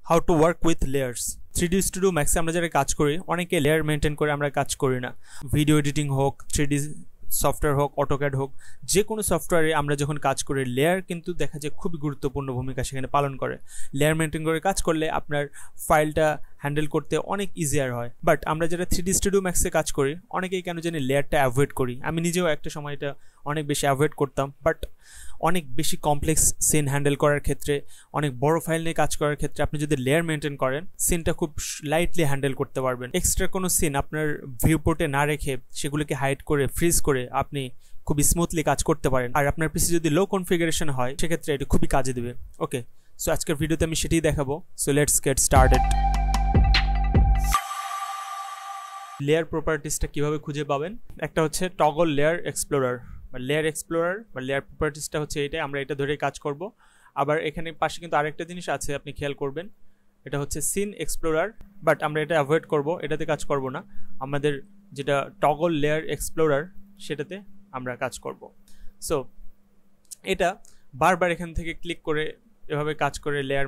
How to work with layers. 3D studio ম্যাক্সে আমরা যারা কাজ করি অনেকে লেয়ার মেনটেন করে আমরা কাজ করি না। ভিডিও এডিটিং হোক, 3D সফটওয়্যার হোক, অটোক্যাড হোক, যে কোনো সফটওয়্যারে আমরা যখন কাজ করি লেয়ার কিন্তু দেখা যায় খুবই গুরুত্বপূর্ণ ভূমিকা সেখানে পালন করে। লেয়ার মেনটেন করে কাজ করলে আপনার ফাইলটা হ্যান্ডেল করতে অনেক ইজিয়ার হয়। বাট আমরা যারা 3D স্টুডিও ম্যাক্সে কাজ করি অনেকেই কেন জানি লেয়ারটা অ্যাভয়েড করি। আমি নিজেও একটা সময় এটা অনেক বেশি অ্যাভয়েড করতাম। বাট অনেক বেশি কমপ্লেক্স সিন হ্যান্ডেল করার ক্ষেত্রে, অনেক বড় ফাইল নিয়ে কাজ করার ক্ষেত্রে আপনি যদি লেয়ার মেনটেন করেন সিনটা খুব লাইটলি হ্যান্ডেল করতে পারবেন। এক্সট্রা কোনো সিন আপনার ভিউপোর্টে না রেখে সেগুলোকে হাইড করে ফ্রিজ করে আপনি খুব স্মুথলি কাজ করতে পারেন। আর আপনার পিসি যদি লো কনফিগারেশন হয় সেক্ষেত্রে এটি খুবই কাজে দেবে। ওকে, সো আজকের ভিডিওতে আমি সেটাই দেখাবো। So let's get started. Layer প্রপার্টিসটা কিভাবে খুঁজে পাবেন? একটা হচ্ছে টগল লেয়ার এক্সপ্লোরার বা লেয়ার এক্সপ্লোরার বা লেয়ার প্রপার্টিসটা হচ্ছে এটাই, আমরা এটা ধরেই কাজ করব। আবার এখানে পাশে কিন্তু আরেকটা জিনিস আছে, আপনি খেয়াল করবেন, এটা হচ্ছে সিন এক্সপ্লোরার, বাট আমরা এটা অ্যাভয়েড করব, এটাতে কাজ করব না। আমাদের যেটা টগল লেয়ার এক্সপ্লোরার সেটাতে আমরা কাজ করব। সো এটা বারবার এখান থেকে ক্লিক করে এভাবে কাজ করে লেয়ার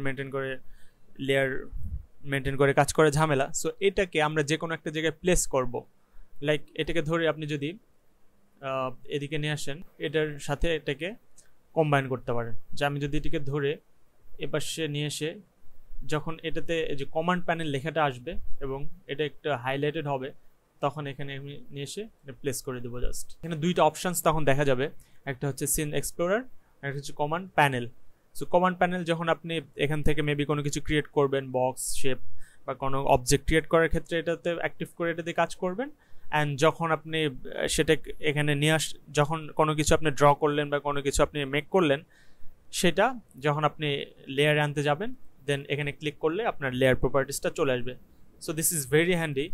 মেনটেন করে কাজ করে ঝামেলা। সো এটাকে আমরা যে কোনো একটা জায়গায় প্লেস করব। লাইক এটাকে ধরে আপনি যদি এদিকে নিয়ে আসেন, এটার সাথে এটাকে কম্বাইন করতে পারেন। যে আমি যদি এটাকে ধরে এপাশে নিয়ে এসে যখন এটাতে যে কমান্ড প্যানেল লেখাটা আসবে এবং এটা একটু হাইলাইটেড হবে, তখন এখানে আমি নিয়ে এসে প্লেস করে দেবো। জাস্ট এখানে দুইটা অপশানস তখন দেখা যাবে, একটা হচ্ছে সিন এক্সপ্লোরার, একটা হচ্ছে command panel. So command panel যখন আপনি এখান থেকে মেবি কোনো কিছু ক্রিয়েট করবেন, বক্স শেপ বা কোনো অবজেক্ট ক্রিয়েট করার ক্ষেত্রে এটাতে অ্যাক্টিভ করে এটাতে কাজ করবেন। অ্যান্ড যখন আপনি সেটা এখানে নিয়ে যখন কোনো কিছু আপনি ড্র করলেন বা কোনো কিছু আপনি মেক করলেন, সেটা যখন আপনি লেয়ারে আনতে যাবেন দেন এখানে ক্লিক করলে আপনার লেয়ার প্রপার্টিসটা চলে আসবে। So this is very handy.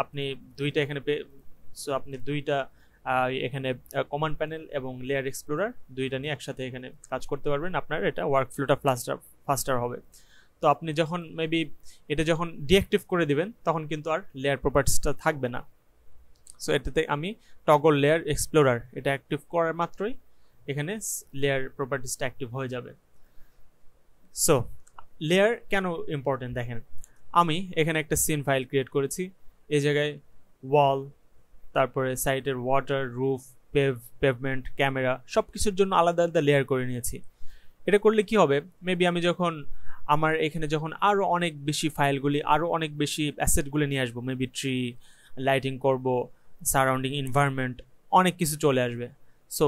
আপনি দুইটা এখানে আপনি দুইটা এখানে কমান্ড প্যানেল এবং লেয়ার এক্সপ্লোরার দুইটা নিয়ে একসাথে এখানে কাজ করতে পারবেন। আপনার এটা ওয়ার্ক ফ্লোটা ফাস্টার হবে। তো আপনি যখন মেবি এটা যখন ডিঅ্যাক্টিভ করে দিবেন তখন কিন্তু আর লেয়ার প্রপার্টিসটা থাকবে না। সো এটাতে আমি টগল লেয়ার এক্সপ্লোরার এটা অ্যাক্টিভ করার মাত্রই এখানে লেয়ার প্রপার্টিসটা অ্যাক্টিভ হয়ে যাবে। সো লেয়ার কেন ইম্পর্টেন্ট দেখেন, আমি এখানে একটা সিন ফাইল ক্রিয়েট করেছি। এই জায়গায় ওয়াল, তারপরে সাইটের ওয়াটার, রুফ, পেভমেন্ট, ক্যামেরা সব কিছুর জন্য আলাদা আলাদা লেয়ার করে নিয়েছি। এটা করলে কি হবে, মেবি আমি যখন আমার এখানে যখন আরও অনেক বেশি ফাইলগুলি, আরও অনেক বেশি অ্যাসেটগুলি নিয়ে আসবো, মেবি ট্রি, লাইটিং করব, সারাউন্ডিং এনভায়রনমেন্ট, অনেক কিছু চলে আসবে। সো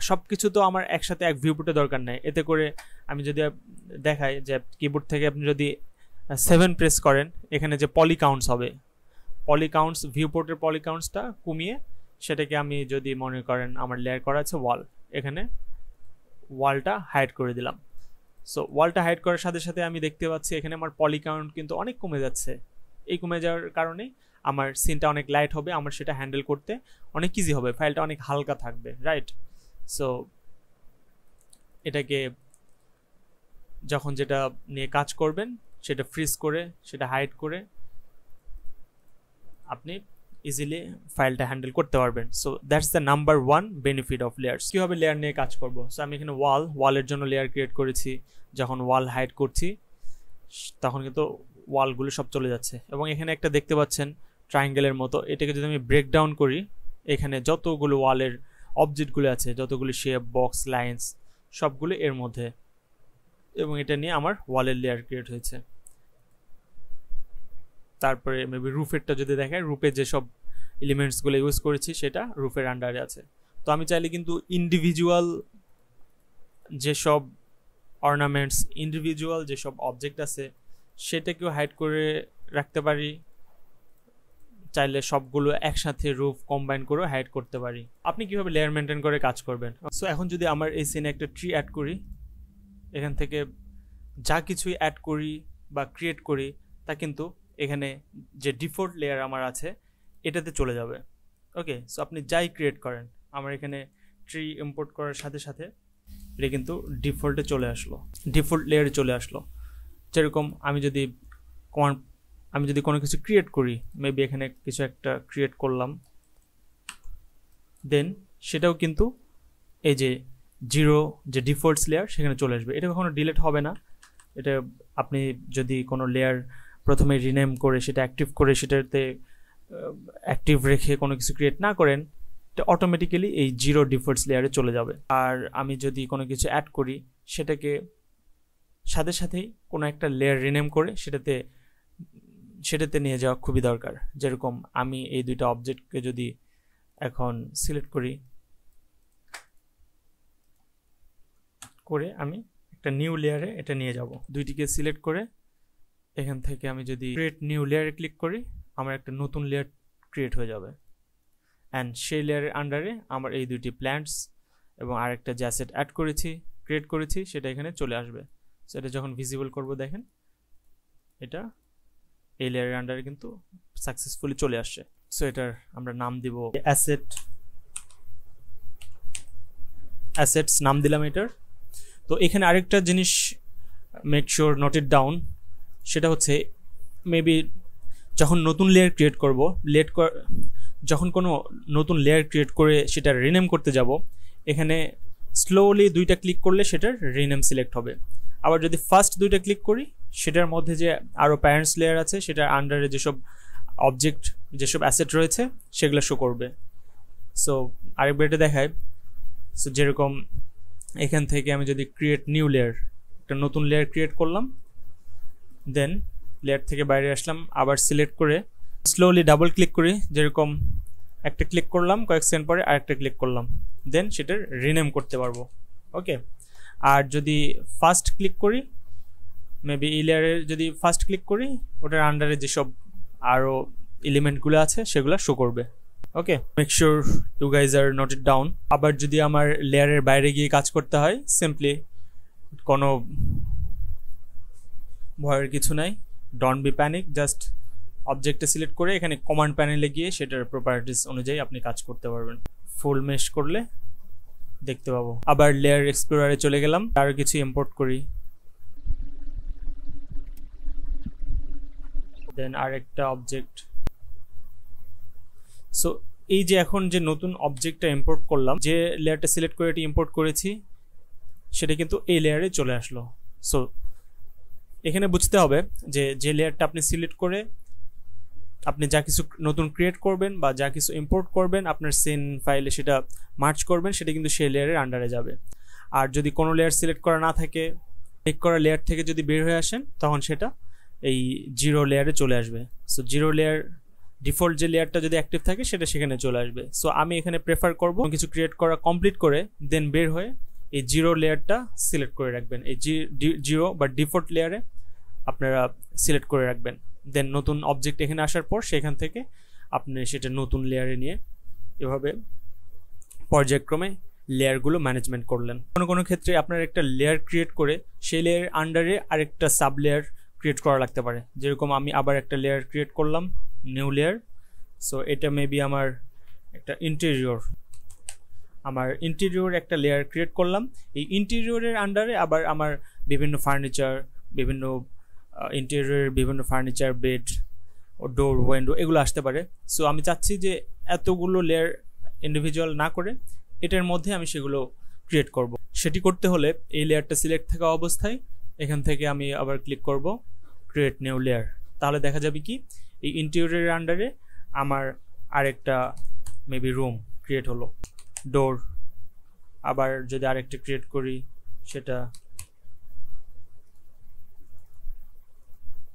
সব কিছু তো আমার একসাথে এক ভিউপোর্টে দরকার নেই। এতে করে আমি যদি দেখাই যে কিবোর্ড থেকে আপনি যদি 7 প্রেস করেন, এখানে যে পলি কাউন্টস হবে, পলি কাউন্টস ভিউপোর্টের পলি কাউন্টসটা কমিয়ে সেটাকে আমি যদি মনে করেন আমার লেয়ার করা আছে ওয়াল, এখানে ওয়ালটা হাইড করে দিলাম। সো ওয়ালটা হাইড করার সাথে সাথে আমি দেখতে পাচ্ছি এখানে আমার পলি কাউন্ট কিন্তু অনেক কমে যাচ্ছে। এই কমে যাওয়ার কারণেই আমার সিনটা অনেক লাইট হবে, আমার সেটা হ্যান্ডেল করতে অনেক ইজি হবে, ফাইলটা অনেক হালকা থাকবে, রাইট? সো এটাকে যখন যেটা নিয়ে কাজ করবেন সেটা ফ্রিজ করে সেটা হাইড করে আপনি ইজিলি ফাইলটা হ্যান্ডেল করতে পারবেন। So that's the number 1 benefit of layers. কীভাবে লেয়ার নিয়ে কাজ করব? সো আমি এখানে ওয়ালের জন্য লেয়ার ক্রিয়েট করেছি। যখন ওয়াল হাইড করছি তখন কিন্তু ওয়ালগুলো সব চলে যাচ্ছে। এবং এখানে একটা দেখতে পাচ্ছেন ট্রায়াঙ্গেলের মতো, এটাকে যদি আমি ব্রেকডাউন করি, এখানে যতগুলো ওয়ালের অবজেক্টগুলো আছে, যতগুলো শেপ, বক্স, লাইন্স সবগুলো এর মধ্যে, এবং এটা নিয়ে আমার ওয়ালের লেয়ার ক্রিয়েট হয়েছে। তারপরে মেবি রুফেরটা যদি দেখায়, রুফে যেসব এলিমেন্টসগুলো ইউজ করেছি সেটা রুফের আন্ডারে আছে। তো আমি চাইলে কিন্তু ইন্ডিভিজুয়াল যেসব অর্নামেন্টস, ইন্ডিভিজুয়াল যেসব অবজেক্ট আছে সেটাকেও হাইড করে রাখতে পারি, চাইলে সবগুলো একসাথে রুফ কম্বাইন করে হাইড করতে পারি। আপনি কিভাবে লেয়ার মেনটেন করে কাজ করবেন? সো এখন যদি আমার এই সিনে একটা ট্রি অ্যাড করি, এখান থেকে যা কিছুই অ্যাড করি বা ক্রিয়েট করি তা কিন্তু এখানে যে ডিফল্ট লেয়ার আমার আছে এটাতে চলে যাবে। ওকে, সো আপনি যাই ক্রিয়েট করেন, আমার এখানে ট্রি ইম্পোর্ট করার সাথে সাথে এটা কিন্তু ডিফল্টে চলে আসলো, ডিফল্ট লেয়ারে চলে আসলো। যেরকম আমি যদি কোনো কিছু ক্রিয়েট করি, মেবি এখানে কিছু একটা ক্রিয়েট করলাম, দেন সেটাও কিন্তু এই যে জিরো যে ডিফল্টস লেয়ার সেখানে চলে আসবে। এটা কখনো ডিলিট হবে না, এটা আপনি যদি কোনো লেয়ার প্রথমে রিনেম করে সেটা অ্যাক্টিভ করে সেটাতে অ্যাক্টিভ রেখে কোনো কিছু ক্রিয়েট না করেন, এটা অটোমেটিক্যালি এই জিরো ডিফল্টস লেয়ারে চলে যাবে। আর আমি যদি কোনো কিছু অ্যাড করি সেটাকে সাথে সাথেই কোনো একটা লেয়ার রিনেম করে সেটাতে নিয়ে যাওয়া খুবই দরকার। যেরকম আমি এই দুইটা অবজেক্টকে যদি এখন সিলেক্ট করি করে আমি একটা নিউ লেয়ারে এটা নিয়ে যাব। দুইটিকে সিলেক্ট করে এখান থেকে আমি যদি ক্রিয়েট নিউ লেয়ারে ক্লিক করি আমার একটা নতুন লেয়ার ক্রিয়েট হয়ে যাবে। অ্যান্ড সেই লেয়ারের আন্ডারে আমার এই দুইটি প্ল্যান্টস এবং আরেকটা যে অ্যাসেট অ্যাড করেছি ক্রিয়েট করেছি সেটা এখানে চলে আসবে। সো এটা যখন ভিজিবল করব দেখেন এটা এই লেয়ারের আন্ডারে কিন্তু সাকসেসফুলি চলে আসছে। সো এটার আমরা নাম দিব অ্যাসেটস নাম দিলাম এটার। তো এখানে আরেকটা জিনিস make sure note it down, সেটা হচ্ছে মেবি যখন নতুন লেয়ার ক্রিয়েট করব, যখন কোনো নতুন লেয়ার ক্রিয়েট করে সেটা রিনেম করতে যাব, এখানে স্লোলি দুইটা ক্লিক করলে সেটার রিনেম সিলেক্ট হবে। আবার যদি ফার্স্ট দুইটা ক্লিক করি সেটার মধ্যে যে আরও প্যারেন্টস লেয়ার আছে সেটার আন্ডারে যেসব অবজেক্ট যেসব অ্যাসেট রয়েছে সেগুলো শো করবে। সো আরেকবার এটা দেখায়। সো যেরকম এখান থেকে আমি যদি ক্রিয়েট নিউ লেয়ার একটা নতুন লেয়ার ক্রিয়েট করলাম, দেন লেয়ার থেকে বাইরে আসলাম, আবার সিলেক্ট করে স্লোলি ডাবল ক্লিক করি, যেরকম একটা ক্লিক করলাম কয়েক সেকেন্ড পরে আরেকটা ক্লিক করলাম, দেন সেটার রিনেম করতে পারবো। ওকে, আর যদি ফার্স্ট ক্লিক করি মেবি এই লেয়ারের যদি ফার্স্ট ক্লিক করি ওটার আন্ডারে যেসব আরও এলিমেন্টগুলো আছে সেগুলো শো করবে। Okay, make sure you guys are note it down. আবার যদি আমার লেয়ারের বাইরে গিয়ে কাজ করতে হয় সিম্পলি কোনো ভয়ের কিছু নাই, ডোন্ট বি প্যানিক, জাস্ট অবজেক্টে সিলেক্ট করে এখানে কমান্ড প্যানেলে গিয়ে সেটার প্রপার্টিস অনুযায়ী আপনি কাজ করতে পারবেন। ফুল মেশ করলে দেখতে পাবো। আবার লেয়ার এক্সপ্লোরারে চলে গেলাম, আরও কিছু ইম্পোর্ট করি, দেন আরেকটা অবজেক্ট। সো এই যে এখন যে নতুন অবজেক্টটা ইম্পোর্ট করলাম, যে লেয়ারটা সিলেক্ট করে এটি ইম্পোর্ট করেছি সেটা কিন্তু এই লেয়ারে চলে আসলো। সো এখানে বুঝতে হবে যে লেয়ারটা আপনি সিলেক্ট করে আপনি যা কিছু নতুন ক্রিয়েট করবেন বা যা কিছু ইম্পোর্ট করবেন আপনার সিন ফাইলে সেটা মার্চ করবেন, সেটা কিন্তু সেই লেয়ারের আন্ডারে যাবে। আর যদি কোনো লেয়ার সিলেক্ট করা না থাকে, ক্লিক করা লেয়ার থেকে যদি বের হয়ে আসেন তখন সেটা এই জিরো লেয়ারে চলে আসবে। সো জিরো লেয়ার ডিফল্ট যে লেয়ারটা যদি অ্যাক্টিভ থাকে সেটা সেখানে চলে আসবে। সো আমি এখানে প্রেফার করব কিছু ক্রিয়েট করা কমপ্লিট করে দেন বের হয়ে এই জিরো লেয়ারটা সিলেক্ট করে রাখবেন। এই জিরো বা ডিফল্ট লেয়ারে আপনারা সিলেক্ট করে রাখবেন, দেন নতুন অবজেক্ট এখানে আসার পর সেখান থেকে আপনি সেটা নতুন লেয়ারে নিয়ে এভাবে পর্যায়ক্রমে লেয়ারগুলো ম্যানেজমেন্ট করলেন। কোনো কোনো ক্ষেত্রে আপনার একটা লেয়ার ক্রিয়েট করে সেই লেয়ারের আন্ডারে আরেকটা সাব লেয়ার ক্রিয়েট করা লাগতে পারে। যেরকম আমি আবার একটা লেয়ার ক্রিয়েট করলাম, নিউ লেয়ার। সো এটা মেবি আমার একটা ইন্টেরিয়র একটা লেয়ার ক্রিয়েট করলাম। এই ইন্টেরিয়রের আন্ডারে আবার আমার বিভিন্ন ফার্নিচার, বিভিন্ন ইন্টেরিয়রের বিভিন্ন ফার্নিচার, বেড, ডোর, উইন্ডো এগুলো আসতে পারে। সো আমি চাচ্ছি যে এতগুলো লেয়ার ইন্ডিভিজুয়াল না করে এটার মধ্যে আমি সেগুলো ক্রিয়েট করব। সেটি করতে হলে এই লেয়ারটা সিলেক্ট থাকা অবস্থায় এখান থেকে আমি আবার ক্লিক করব ক্রিয়েট নিউ লেয়ার। তাহলে দেখা যাবে কি এই ইন্টেরিয়রের আন্ডারে আমার আরেকটা মেবি রুম ক্রিয়েট হলো, ডোর, আবার যদি আরেকটা ক্রিয়েট করি সেটা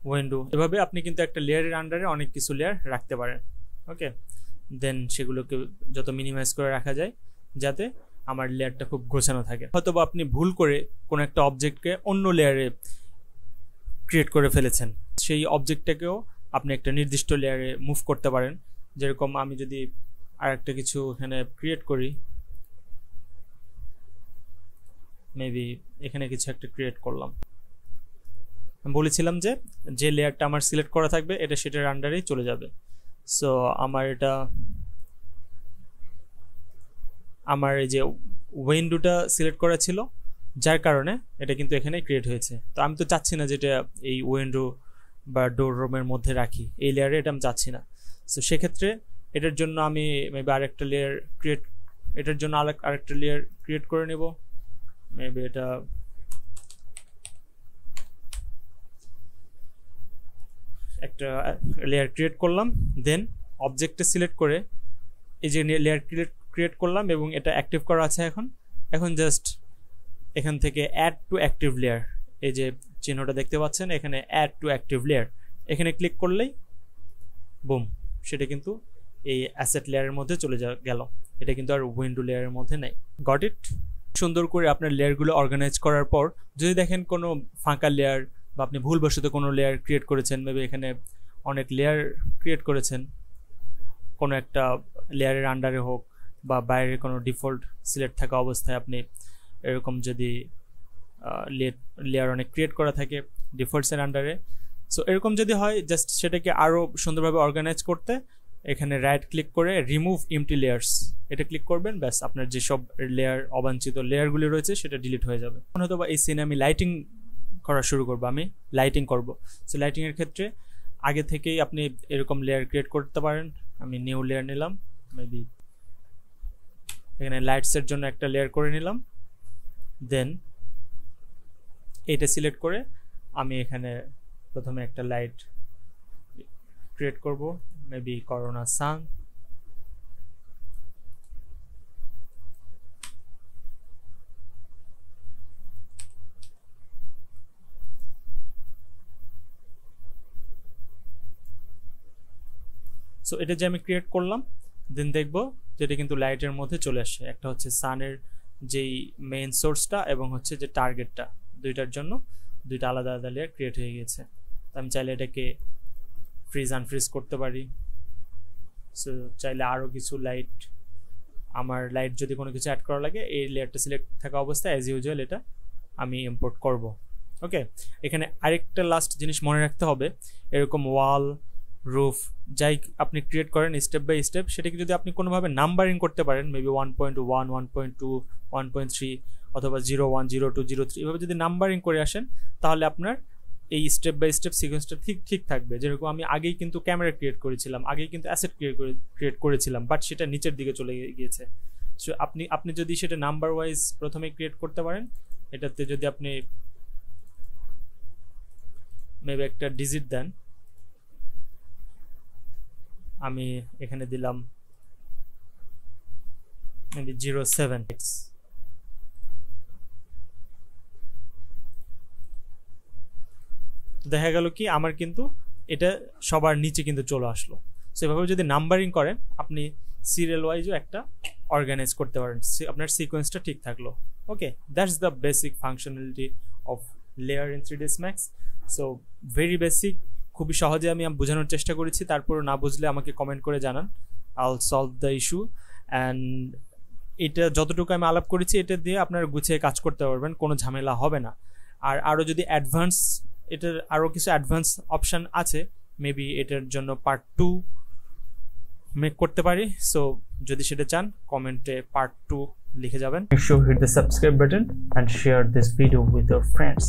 উইন্ডো। এভাবে আপনি কিন্তু একটা লেয়ারের আন্ডারে অনেক কিছু লেয়ার রাখতে পারেন। ওকে, দেন সেগুলোকে যত মিনিমাইজ করে রাখা যায় যাতে আমার লেয়ারটা খুব গোছানো থাকে। হয়তোবা আপনি ভুল করে কোনো একটা অবজেক্টকে অন্য লেয়ারে ক্রিয়েট করে ফেলেছেন, সেই অবজেক্টটাকেও আপনি একটা নির্দিষ্ট লেয়ারে মুভ করতে পারেন। যেরকম আমি যদি আর একটা কিছু এখানে ক্রিয়েট করি, মেবি এখানে কিছু একটা ক্রিয়েট করলাম, বলেছিলাম যে লেয়ারটা আমার সিলেক্ট করা থাকবে এটা সেটার আন্ডারেই চলে যাবে। সো আমার এই যে উইন্ডোটা সিলেক্ট করা ছিল যার কারণে এটা কিন্তু এখানে ক্রিয়েট হয়েছে। তো আমি তো চাচ্ছি না যেটা এই উইন্ডো বা ডোর রুমের মধ্যে রাখি, এই লেয়ারে এটা আমি চাচ্ছি না। সো সেক্ষেত্রে এটার জন্য আমি মেবি আরেকটা লেয়ার ক্রিয়েট করে নেব। মেবি এটা একটা লেয়ার ক্রিয়েট করলাম, দেন অবজেক্টে সিলেক্ট করে এই যে লেয়ার ক্রিয়েট করলাম এবং এটা অ্যাক্টিভ করা আছে। এখন জাস্ট এখান থেকে অ্যাড টু অ্যাক্টিভ লেয়ার, এই যে চিহ্নটা দেখতে পাচ্ছেন এখানে অ্যাড টু অ্যাক্টিভ লেয়ার, এখানে ক্লিক করলেই বুম সেটা কিন্তু এই অ্যাসেট লেয়ারের মধ্যে চলে গেল। এটা কিন্তু আর উইন্ডো লেয়ারের মধ্যে নেই। Got it? সুন্দর করে আপনার লেয়ারগুলো অর্গানাইজ করার পর যদি দেখেন কোনো ফাঁকা লেয়ার বা আপনি ভুলবশত কোনো লেয়ার ক্রিয়েট করেছেন, মেবি এখানে অনেক লেয়ার ক্রিয়েট করেছেন, কোনো একটা লেয়ারের আন্ডারে হোক বা বাইরে কোনো ডিফল্ট সিলেক্ট থাকা অবস্থায় আপনি এরকম যদি লেয়ার অনেক ক্রিয়েট করা থাকে ডিফল্টসের আন্ডারে, সো এরকম যদি হয় জাস্ট সেটাকে আরও সুন্দরভাবে অর্গানাইজ করতে এখানে রাইট ক্লিক করে রিমুভ এমটি লেয়ার্স এটা ক্লিক করবেন, ব্যাস আপনার যেসব লেয়ার অবাঞ্ছিত লেয়ারগুলি রয়েছে সেটা ডিলিট হয়ে যাবে। হয়তো বা এই সিনে আমি লাইটিং করা শুরু করবো, আমি লাইটিং করব। সো লাইটিংয়ের ক্ষেত্রে আগে থেকেই আপনি এরকম লেয়ার ক্রিয়েট করতে পারেন। আমি নিউ লেয়ার নিলাম, মেবি এখানে লাইটসের জন্য একটা লেয়ার করে নিলাম, দেন এটা সিলেক্ট করে আমি এখানে প্রথমে একটা লাইট ক্রিয়েট করব, মেবি করোনা সান, সো এটা যে আমি ক্রিয়েট করলাম, দেন দেখবো যেটা কিন্তু লাইটের মধ্যে চলে আসে। একটা হচ্ছে সানের যেই মেইন সোর্সটা এবং হচ্ছে যে টার্গেটটা, দুইটার জন্য দুইটা আলাদা আলাদা লেয়ার ক্রিয়েট হয়ে গেছে। আমি চাইলে এটাকে ফ্রিজ আনফ্রিজ করতে পারি। সো চাইলে আরও কিছু লাইট, আমার লাইট যদি কোনো কিছু অ্যাড করা লাগে এই লেয়ারটা সিলেক্ট থাকা অবস্থায় অ্যাজ ইউজুয়াল এটা আমি ইম্পোর্ট করব। ওকে, এখানে আরেকটা লাস্ট জিনিস মনে রাখতে হবে, এরকম ওয়াল, রুফ যাই আপনি ক্রিয়েট করেন স্টেপ বাই স্টেপ, সেটাকে যদি আপনি কোনোভাবে নাম্বারিং করতে পারেন, মেবি 1.1, 1.2, 1.3 অথবা 0.1, 0.2, 0.3 এভাবে যদি নাম্বারিং করে আসেন তাহলে আপনার এই স্টেপ বাই স্টেপ সিকোয়েন্সটা ঠিক থাকবে। যেরকম আমি আগেই কিন্তু ক্যামেরা ক্রিয়েট করেছিলাম, আগেই কিন্তু অ্যাসেট ক্রিয়েট করেছিলাম, বাট সেটা নিচের দিকে চলে গিয়েছে। সো আপনি যদি সেটা নাম্বার ওয়াইজ প্রথমে ক্রিয়েট করতে পারেন, এটাতে যদি আপনি মেবি একটা ডিজিট দেন, আমি এখানে দিলাম মেবি 0.7, দেখা গেল কি আমার কিন্তু এটা সবার নিচে কিন্তু চলে আসলো। সেভাবে যদি নাম্বারিং করেন আপনি সিরিয়াল ওয়াইজও একটা অর্গানাইজ করতে পারেন, আপনার সিকোয়েন্সটা ঠিক থাকলো। Okay, that's the basic functionality of layer in 3ds Max। So very basic, খুবই সহজে আমি বোঝানোর চেষ্টা করেছি, তারপরও না বুঝলে আমাকে কমেন্ট করে জানান, I will solve the issue. And এটা যতটুকু আমি আলাপ করেছি এটা দিয়ে আপনারা গুছিয়ে কাজ করতে পারবেন, কোনো ঝামেলা হবে না। আর আরও যদি অ্যাডভান্স, এটার আরও কিছু অ্যাডভান্স অপশান আছে, মেবি এটার জন্য পার্ট 2 মেক করতে পারি। সো যদি সেটা চান কমেন্টে পার্ট 2 লিখে যাবেন। Make sure hit the subscribe button and share this video with your friends.